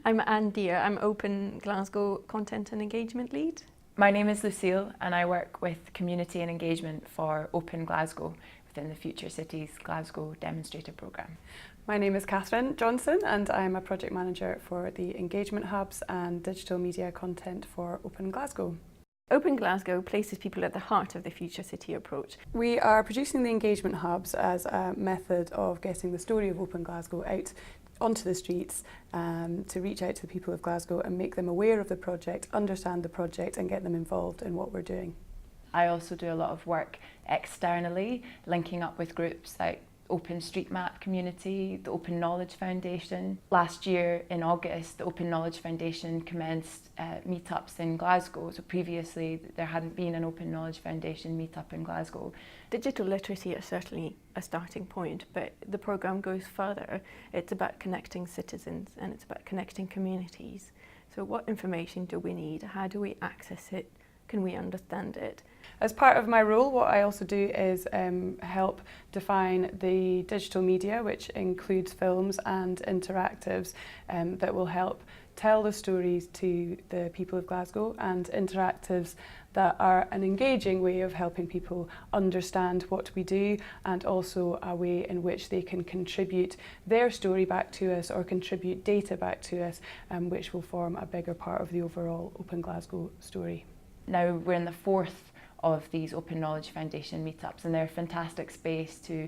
I'm Anne Deere. I'm Open Glasgow Content and Engagement Lead. My name is Lucille and I work with community and engagement for Open Glasgow within the Future Cities Glasgow Demonstrator Programme. My name is Catherine Johnson and I'm a project manager for the engagement hubs and digital media content for Open Glasgow. Open Glasgow places people at the heart of the Future City approach. We are producing the engagement hubs as a method of getting the story of Open Glasgow out onto the streets to reach out to the people of Glasgow and make them aware of the project, understand the project and get them involved in what we're doing. I also do a lot of work externally, linking up with groups like Open Street Map Community, the Open Knowledge Foundation. Last year in August, the Open Knowledge Foundation commenced meetups in Glasgow. So previously there hadn't been an Open Knowledge Foundation meetup in Glasgow. Digital literacy is certainly a starting point, but the programme goes further. It's about connecting citizens and it's about connecting communities. So what information do we need? How do we access it? Can we understand it? As part of my role, what I also do is help define the digital media, which includes films and interactives that will help tell the stories to the people of Glasgow, and interactives that are an engaging way of helping people understand what we do, and also a way in which they can contribute their story back to us or contribute data back to us, which will form a bigger part of the overall Open Glasgow story. Now we're in the fourth of these Open Knowledge Foundation meetups and they're a fantastic space to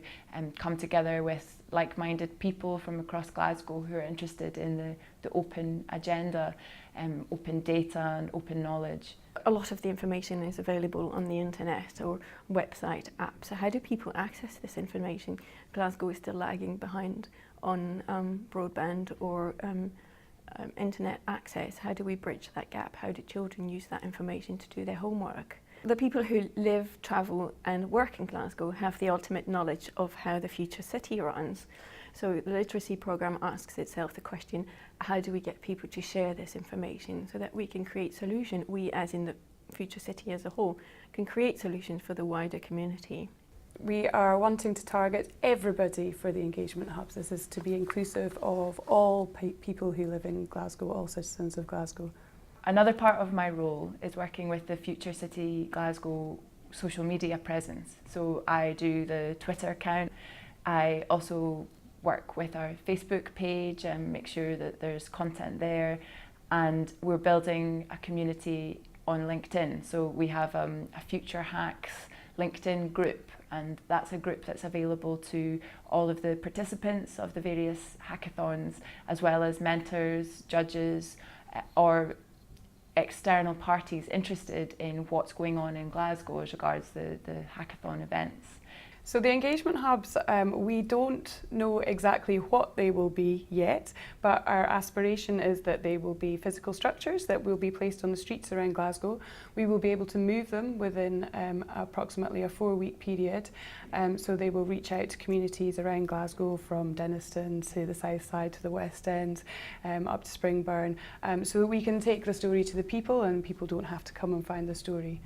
come together with like-minded people from across Glasgow who are interested in the open agenda, open data and open knowledge. A lot of the information is available on the internet or website apps. So how do people access this information? Glasgow is still lagging behind on broadband or internet access. How do we bridge that gap? How do children use that information to do their homework? The people who live, travel and work in Glasgow have the ultimate knowledge of how the future city runs. So the literacy programme asks itself the question, how do we get people to share this information so that we can create solutions, we as in the future city as a whole, can create solutions for the wider community. We are wanting to target everybody for the engagement hubs. This is to be inclusive of all people who live in Glasgow, all citizens of Glasgow. Another part of my role is working with the Future City Glasgow social media presence. So I do the Twitter account. I also work with our Facebook page and make sure that there's content there. And we're building a community on LinkedIn. So we have a Future Hacks LinkedIn group, and that's a group that's available to all of the participants of the various hackathons, as well as mentors, judges, or external parties interested in what's going on in Glasgow as regards the hackathon events. So the engagement hubs, we don't know exactly what they will be yet, but our aspiration is that they will be physical structures that will be placed on the streets around Glasgow. We will be able to move them within approximately a 4-week period, so they will reach out to communities around Glasgow, from Denniston to the south side to the West End, up to Springburn, so that we can take the story to the people and people don't have to come and find the story.